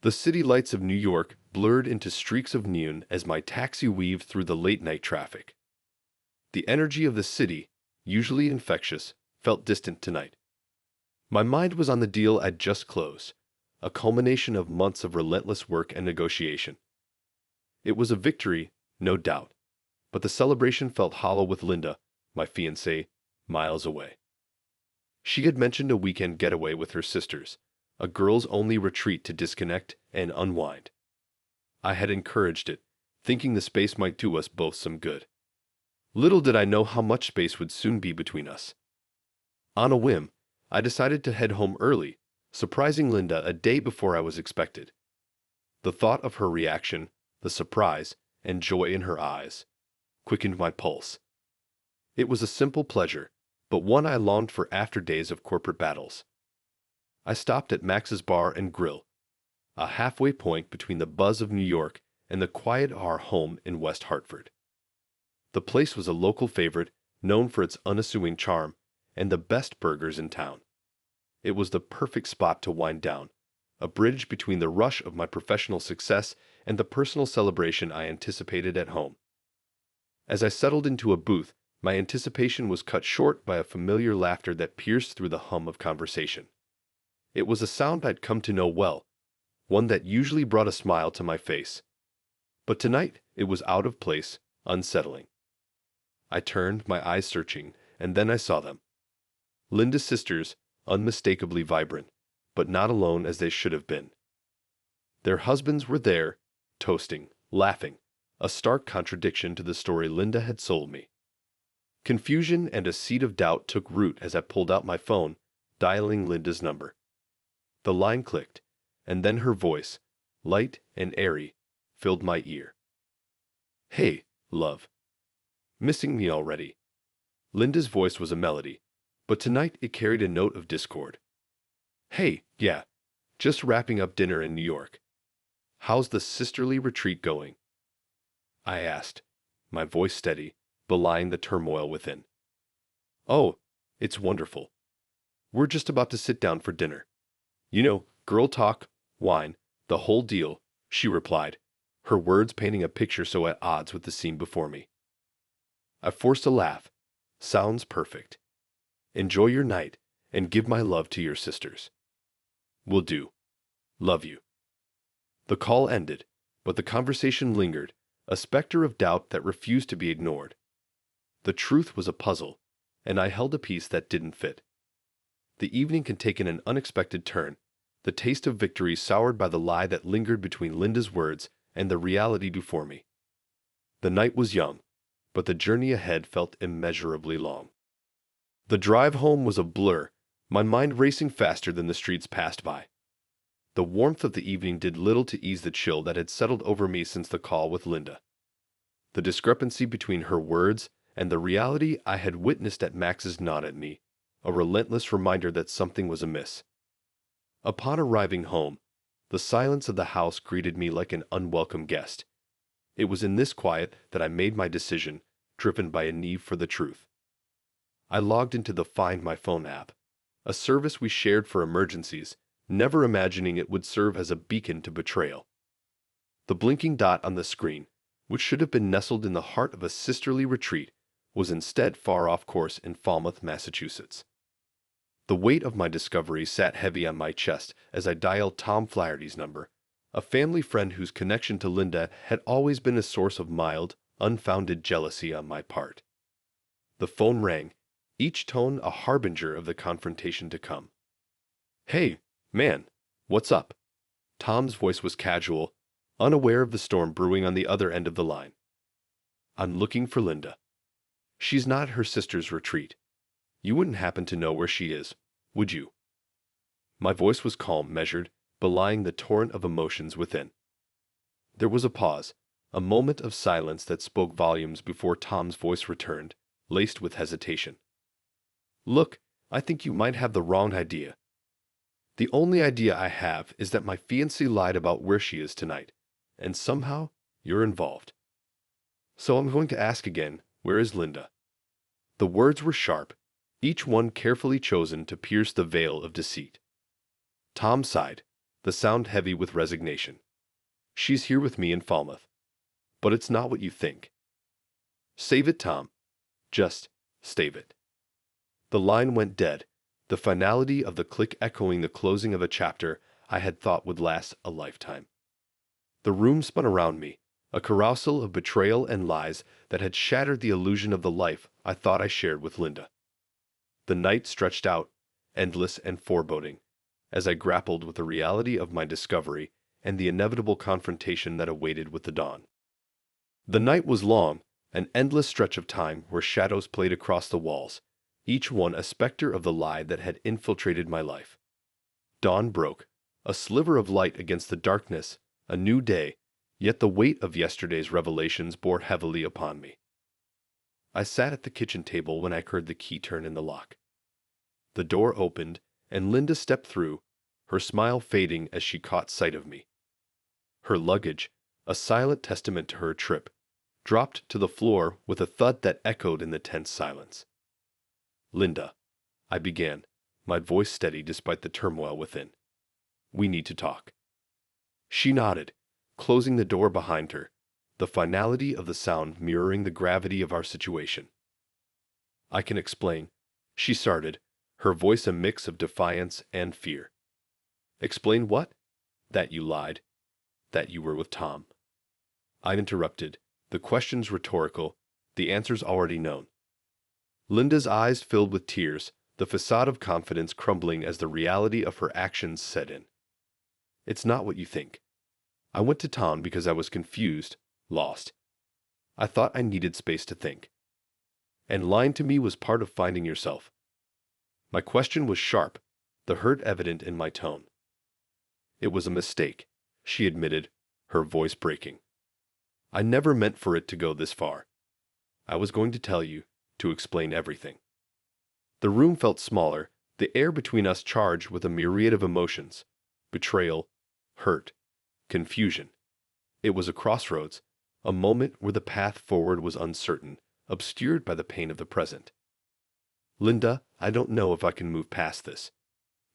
The city lights of New York blurred into streaks of neon as my taxi weaved through the late-night traffic. The energy of the city, usually infectious, felt distant tonight. My mind was on the deal I'd just closed, a culmination of months of relentless work and negotiation. It was a victory, no doubt, but the celebration felt hollow with Linda, my fiancée, miles away. She had mentioned a weekend getaway with her sisters, a girls-only retreat to disconnect and unwind. I had encouraged it, thinking the space might do us both some good. Little did I know how much space would soon be between us. On a whim, I decided to head home early, surprising Linda a day before I was expected. The thought of her reaction, the surprise, and joy in her eyes, quickened my pulse. It was a simple pleasure, but one I longed for after days of corporate battles. I stopped at Max's Bar and Grill, a halfway point between the buzz of New York and the quiet of our home in West Hartford. The place was a local favorite, known for its unassuming charm and the best burgers in town. It was the perfect spot to wind down, a bridge between the rush of my professional success and the personal celebration I anticipated at home. As I settled into a booth, my anticipation was cut short by a familiar laughter that pierced through the hum of conversation. It was a sound I'd come to know well, one that usually brought a smile to my face. But tonight it was out of place, unsettling. I turned, my eyes searching, and then I saw them. Linda's sisters, unmistakably vibrant, but not alone as they should have been. Their husbands were there, toasting, laughing, a stark contradiction to the story Linda had sold me. Confusion and a seed of doubt took root as I pulled out my phone, dialing Linda's number. The line clicked, and then her voice, light and airy, filled my ear. "Hey, love. Missing me already?" Linda's voice was a melody, but tonight it carried a note of discord. "Hey, yeah, just wrapping up dinner in New York. How's the sisterly retreat going?" I asked, my voice steady, belying the turmoil within. "Oh, it's wonderful. We're just about to sit down for dinner. You know, girl talk, wine, the whole deal," she replied, her words painting a picture so at odds with the scene before me. I forced a laugh. "Sounds perfect. Enjoy your night, and give my love to your sisters." "Will do. Love you." The call ended, but the conversation lingered, a specter of doubt that refused to be ignored. The truth was a puzzle, and I held a piece that didn't fit. The evening had taken an unexpected turn, the taste of victory soured by the lie that lingered between Linda's words and the reality before me. The night was young, but the journey ahead felt immeasurably long. The drive home was a blur, my mind racing faster than the streets passed by. The warmth of the evening did little to ease the chill that had settled over me since the call with Linda. The discrepancy between her words and the reality I had witnessed at Max's gnawed at me, a relentless reminder that something was amiss. Upon arriving home, the silence of the house greeted me like an unwelcome guest. It was in this quiet that I made my decision, driven by a need for the truth. I logged into the Find My Phone app, a service we shared for emergencies, never imagining it would serve as a beacon to betrayal. The blinking dot on the screen, which should have been nestled in the heart of a sisterly retreat, was instead far off course in Falmouth, Massachusetts. The weight of my discovery sat heavy on my chest as I dialed Tom Flaherty's number, a family friend whose connection to Linda had always been a source of mild, unfounded jealousy on my part. The phone rang, each tone a harbinger of the confrontation to come. "Hey, man, what's up?" Tom's voice was casual, unaware of the storm brewing on the other end of the line. "I'm looking for Linda. She's not at her sister's retreat. You wouldn't happen to know where she is, would you?" My voice was calm, measured, belying the torrent of emotions within. There was a pause, a moment of silence that spoke volumes before Tom's voice returned, laced with hesitation. "Look, I think you might have the wrong idea. The only idea I have is that my fiancée lied about where she is tonight, and somehow you're involved. So I'm going to ask again, where is Linda?" The words were sharp, each one carefully chosen to pierce the veil of deceit. Tom sighed, the sound heavy with resignation. She's here with me in Falmouth. But it's not what you think. Save it, Tom. Just stave it. The line went dead, the finality of the click echoing the closing of a chapter I had thought would last a lifetime. The room spun around me, a carousal of betrayal and lies that had shattered the illusion of the life I thought I shared with Linda. The night stretched out, endless and foreboding, as I grappled with the reality of my discovery and the inevitable confrontation that awaited with the dawn. The night was long, an endless stretch of time where shadows played across the walls, each one a specter of the lie that had infiltrated my life. Dawn broke, a sliver of light against the darkness, a new day, yet the weight of yesterday's revelations bore heavily upon me. I sat at the kitchen table when I heard the key turn in the lock. The door opened, and Linda stepped through, her smile fading as she caught sight of me. Her luggage, a silent testament to her trip, dropped to the floor with a thud that echoed in the tense silence. "Linda," I began, my voice steady despite the turmoil within. "We need to talk." She nodded, closing the door behind her, the finality of the sound mirroring the gravity of our situation. "I can explain," she started, her voice a mix of defiance and fear. "Explain what?" "That you lied. That you were with Tom." I interrupted, the questions rhetorical, the answers already known. Linda's eyes filled with tears, the facade of confidence crumbling as the reality of her actions set in. "It's not what you think. I went to Tom because I was confused, lost. I thought I needed space to think. And lying to me was part of finding yourself." My question was sharp, the hurt evident in my tone. "It was a mistake," she admitted, her voice breaking. "I never meant for it to go this far. I was going to tell you, to explain everything." The room felt smaller, the air between us charged with a myriad of emotions: betrayal, hurt, confusion. It was a crossroads, a moment where the path forward was uncertain, obscured by the pain of the present. "Linda, I don't know if I can move past this.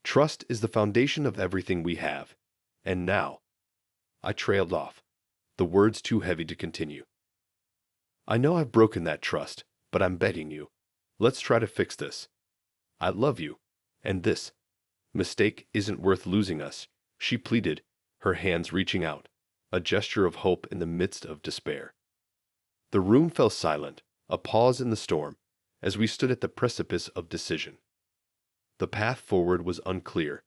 Trust is the foundation of everything we have. And now—" I trailed off, the words too heavy to continue. "I know I've broken that trust, but I'm begging you. Let's try to fix this. I love you, and this mistake isn't worth losing us," she pleaded, her hands reaching out, a gesture of hope in the midst of despair. The room fell silent, a pause in the storm, as we stood at the precipice of decision. The path forward was unclear,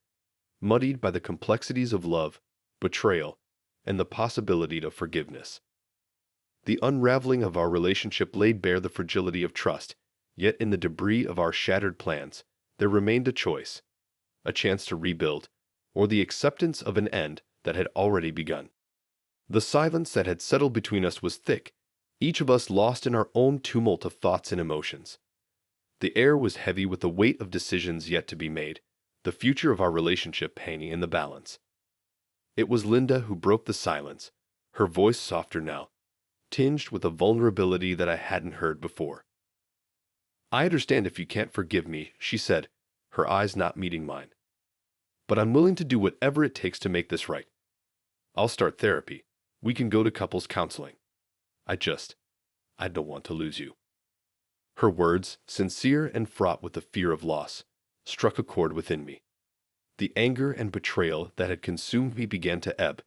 muddied by the complexities of love, betrayal, and the possibility of forgiveness. The unraveling of our relationship laid bare the fragility of trust, yet in the debris of our shattered plans, there remained a choice, a chance to rebuild, or the acceptance of an end that had already begun. The silence that had settled between us was thick, each of us lost in our own tumult of thoughts and emotions. The air was heavy with the weight of decisions yet to be made, the future of our relationship hanging in the balance. It was Linda who broke the silence, her voice softer now, tinged with a vulnerability that I hadn't heard before. "I understand if you can't forgive me," she said, her eyes not meeting mine. "But I'm willing to do whatever it takes to make this right. I'll start therapy. We can go to couples counseling. I don't want to lose you." Her words, sincere and fraught with the fear of loss, struck a chord within me. The anger and betrayal that had consumed me began to ebb,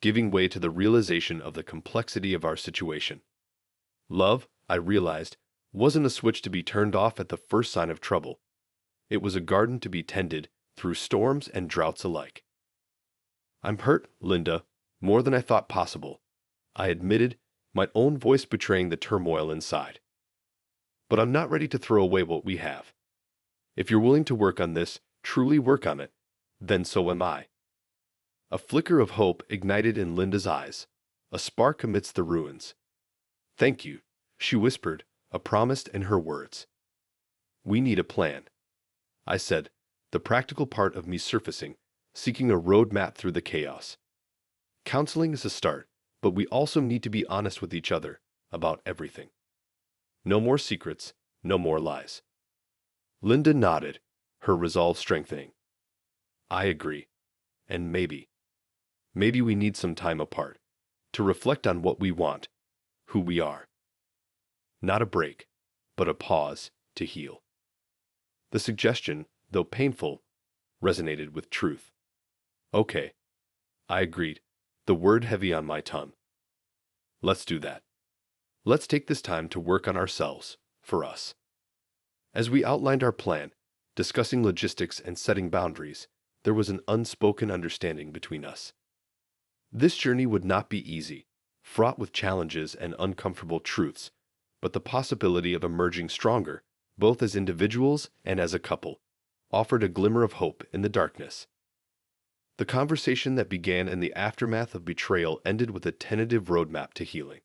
giving way to the realization of the complexity of our situation. Love, I realized, wasn't a switch to be turned off at the first sign of trouble. It was a garden to be tended through storms and droughts alike. "I'm hurt, Linda, more than I thought possible," I admitted, my own voice betraying the turmoil inside. "But I'm not ready to throw away what we have. If you're willing to work on this, truly work on it, then so am I." A flicker of hope ignited in Linda's eyes, a spark amidst the ruins. "Thank you," she whispered, a promise in her words. "We need a plan," I said, the practical part of me surfacing, seeking a road map through the chaos. "Counseling is a start, but we also need to be honest with each other about everything. No more secrets, no more lies." Linda nodded, her resolve strengthening. "I agree. And maybe we need some time apart to reflect on what we want, who we are. Not a break, but a pause to heal. The suggestion, though painful, resonated with truth. Okay, I agreed, the word heavy on my tongue. Let's do that. Let's take this time to work on ourselves, for us. As we outlined our plan, discussing logistics and setting boundaries, there was an unspoken understanding between us. This journey would not be easy, fraught with challenges and uncomfortable truths, but the possibility of emerging stronger, both as individuals and as a couple, offered a glimmer of hope in the darkness. The conversation that began in the aftermath of betrayal ended with a tentative roadmap to healing.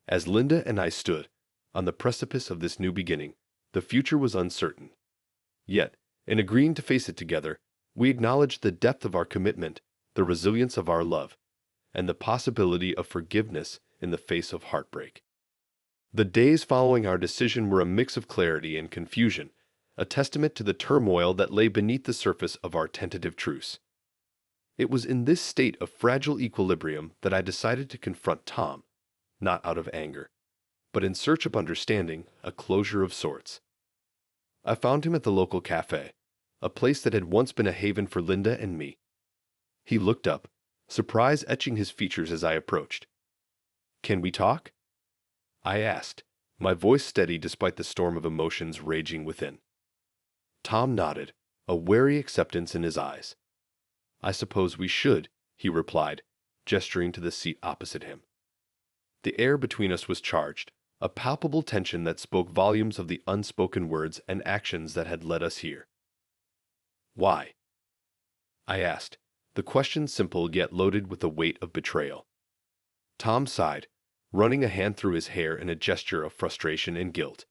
As Linda and I stood on the precipice of this new beginning, the future was uncertain. Yet, in agreeing to face it together, we acknowledged the depth of our commitment, the resilience of our love, and the possibility of forgiveness in the face of heartbreak. The days following our decision were a mix of clarity and confusion, a testament to the turmoil that lay beneath the surface of our tentative truce. It was in this state of fragile equilibrium that I decided to confront Tom, not out of anger, but in search of understanding, a closure of sorts. I found him at the local cafe, a place that had once been a haven for Linda and me. He looked up, surprise etching his features as I approached. "Can we talk?" I asked, my voice steady despite the storm of emotions raging within. Tom nodded, a wary acceptance in his eyes. "I suppose we should," he replied, gesturing to the seat opposite him. The air between us was charged, a palpable tension that spoke volumes of the unspoken words and actions that had led us here. "Why?" I asked, the question simple yet loaded with the weight of betrayal. Tom sighed, running a hand through his hair in a gesture of frustration and guilt.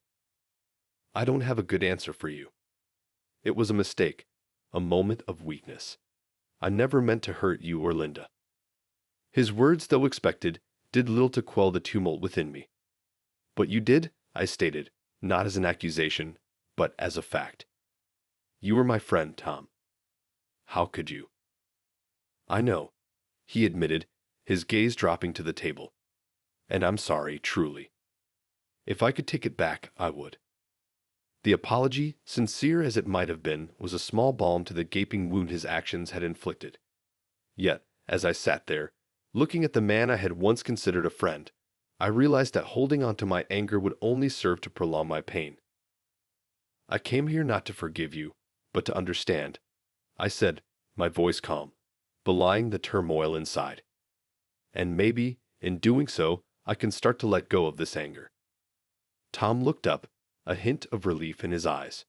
"I don't have a good answer for you. It was a mistake, a moment of weakness. I never meant to hurt you or Linda." His words, though expected, did little to quell the tumult within me. "But you did," I stated, not as an accusation, but as a fact. "You were my friend, Tom. How could you?" "I know," he admitted, his gaze dropping to the table. "And I'm sorry, truly. If I could take it back, I would." The apology, sincere as it might have been, was a small balm to the gaping wound his actions had inflicted. Yet, as I sat there, looking at the man I had once considered a friend, I realized that holding on to my anger would only serve to prolong my pain. "I came here not to forgive you, but to understand," I said, my voice calm, belying the turmoil inside. "And maybe, in doing so, I can start to let go of this anger." Tom looked up, a hint of relief in his eyes.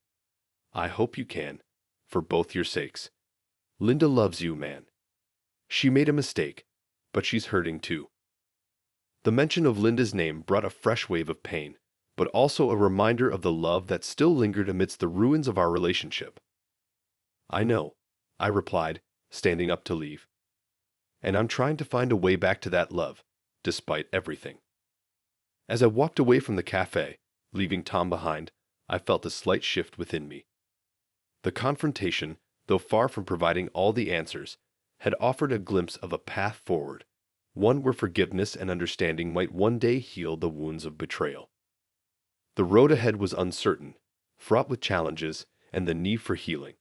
"I hope you can, for both your sakes. Linda loves you, man. She made a mistake, but she's hurting too." The mention of Linda's name brought a fresh wave of pain, but also a reminder of the love that still lingered amidst the ruins of our relationship. "I know," I replied, standing up to leave. "And I'm trying to find a way back to that love, despite everything." As I walked away from the cafe, leaving Tom behind, I felt a slight shift within me. The confrontation, though far from providing all the answers, had offered a glimpse of a path forward, one where forgiveness and understanding might one day heal the wounds of betrayal. The road ahead was uncertain, fraught with challenges and the need for healing,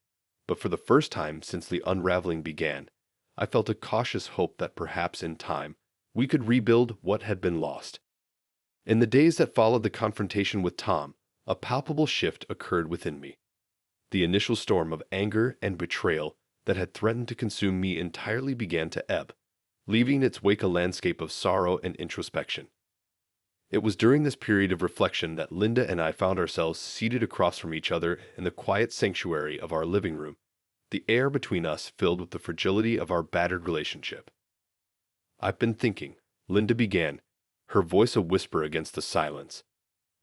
but for the first time since the unraveling began, I felt a cautious hope that perhaps in time we could rebuild what had been lost. In the days that followed the confrontation with Tom, a palpable shift occurred within me. The initial storm of anger and betrayal that had threatened to consume me entirely began to ebb, leaving in its wake a landscape of sorrow and introspection. It was during this period of reflection that Linda and I found ourselves seated across from each other in the quiet sanctuary of our living room, the air between us filled with the fragility of our battered relationship. "I've been thinking," Linda began, her voice a whisper against the silence,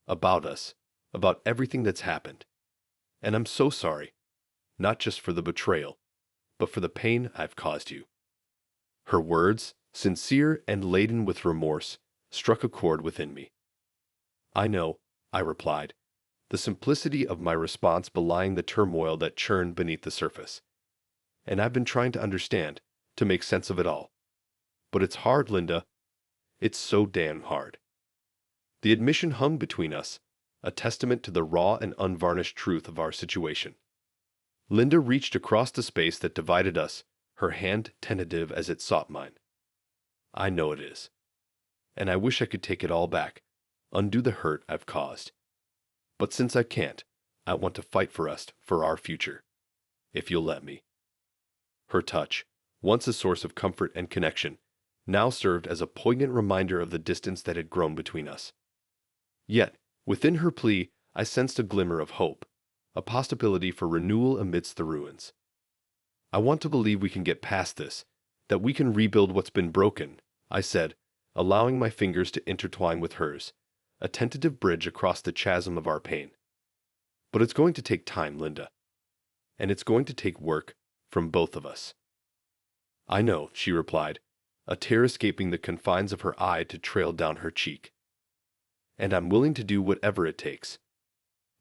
"about us, about everything that's happened. And I'm so sorry, not just for the betrayal, but for the pain I've caused you." Her words, sincere and laden with remorse, struck a chord within me. "I know," I replied, the simplicity of my response belying the turmoil that churned beneath the surface. and I've been trying to understand, to make sense of it all. But it's hard, Linda. It's so damn hard." The admission hung between us, a testament to the raw and unvarnished truth of our situation. Linda reached across the space that divided us, her hand tentative as it sought mine. "I know it is. And I wish I could take it all back, undo the hurt I've caused. But since I can't, I want to fight for us, for our future. If you'll let me." Her touch, once a source of comfort and connection, now served as a poignant reminder of the distance that had grown between us. Yet, within her plea, I sensed a glimmer of hope, a possibility for renewal amidst the ruins. "I want to believe we can get past this, that we can rebuild what's been broken," I said, allowing my fingers to intertwine with hers, a tentative bridge across the chasm of our pain. "But it's going to take time, Linda. And it's going to take work from both of us." "I know," she replied, a tear escaping the confines of her eye to trail down her cheek. "And I'm willing to do whatever it takes.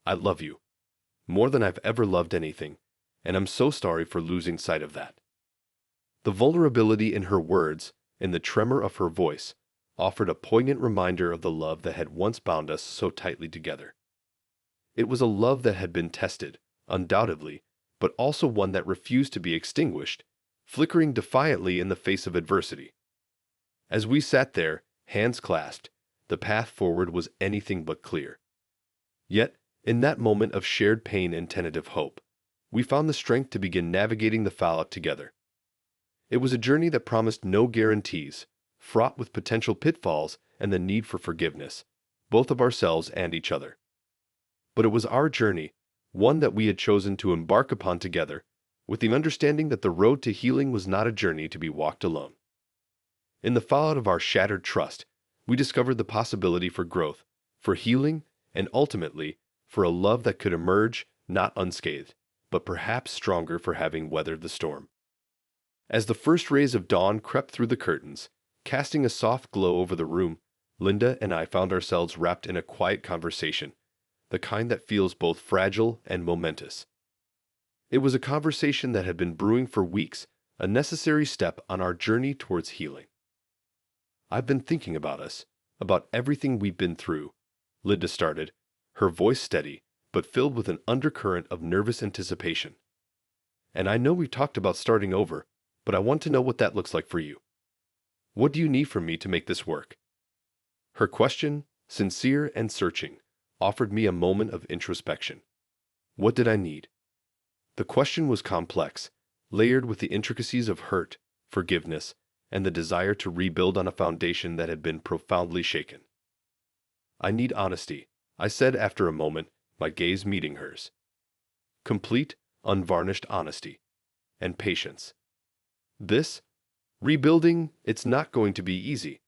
I love you, more than I've ever loved anything, and I'm so sorry for losing sight of that." The vulnerability in her words, in the tremor of her voice, offered a poignant reminder of the love that had once bound us so tightly together. It was a love that had been tested, undoubtedly, but also one that refused to be extinguished, flickering defiantly in the face of adversity. As we sat there, hands clasped, the path forward was anything but clear. Yet, in that moment of shared pain and tentative hope, we found the strength to begin navigating the fallout together. It was a journey that promised no guarantees, fraught with potential pitfalls and the need for forgiveness, both of ourselves and each other. But it was our journey, one that we had chosen to embark upon together, with the understanding that the road to healing was not a journey to be walked alone. In the fallout of our shattered trust, we discovered the possibility for growth, for healing, and ultimately, for a love that could emerge, not unscathed, but perhaps stronger for having weathered the storm. As the first rays of dawn crept through the curtains, casting a soft glow over the room, Linda and I found ourselves wrapped in a quiet conversation, the kind that feels both fragile and momentous. It was a conversation that had been brewing for weeks, a necessary step on our journey towards healing. "I've been thinking about us, about everything we've been through," Linda started, her voice steady, but filled with an undercurrent of nervous anticipation. "And I know we've talked about starting over, but I want to know what that looks like for you. What do you need from me to make this work?" Her question, sincere and searching, offered me a moment of introspection. What did I need? The question was complex, layered with the intricacies of hurt, forgiveness, and the desire to rebuild on a foundation that had been profoundly shaken. "I need honesty," I said after a moment, my gaze meeting hers. "Complete, unvarnished honesty. And patience. This, rebuilding, it's not going to be easy.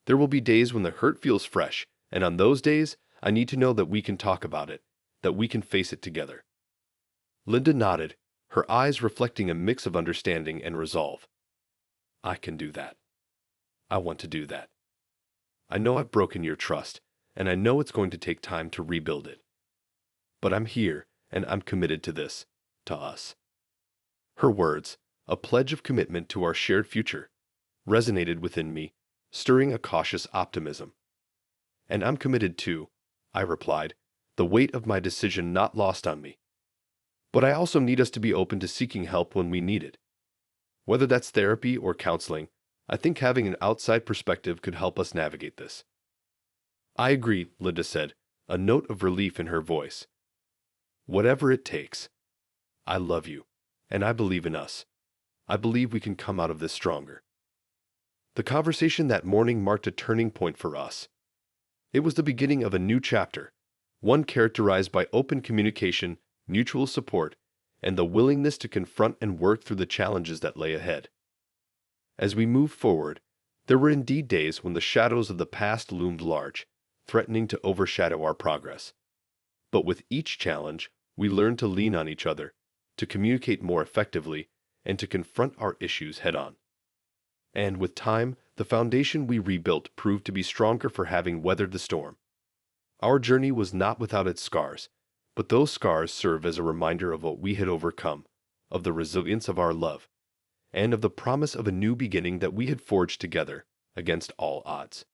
There will be days when the hurt feels fresh, and on those days, I need to know that we can talk about it, that we can face it together." Linda nodded, her eyes reflecting a mix of understanding and resolve. "I can do that. I want to do that. I know I've broken your trust, and I know it's going to take time to rebuild it. But I'm here, and I'm committed to this, to us." Her words, a pledge of commitment to our shared future, resonated within me, stirring a cautious optimism. "And I'm committed too," I replied, the weight of my decision not lost on me. "But I also need us to be open to seeking help when we need it. Whether that's therapy or counseling, I think having an outside perspective could help us navigate this." "I agree," Linda said, a note of relief in her voice. "Whatever it takes. I love you, and I believe in us. I believe we can come out of this stronger." The conversation that morning marked a turning point for us. It was the beginning of a new chapter, one characterized by open communication, mutual support, and the willingness to confront and work through the challenges that lay ahead. As we moved forward, there were indeed days when the shadows of the past loomed large, threatening to overshadow our progress. But with each challenge, we learned to lean on each other, to communicate more effectively, and to confront our issues head-on. And with time, the foundation we rebuilt proved to be stronger for having weathered the storm. Our journey was not without its scars, but those scars serve as a reminder of what we had overcome, of the resilience of our love, and of the promise of a new beginning that we had forged together against all odds.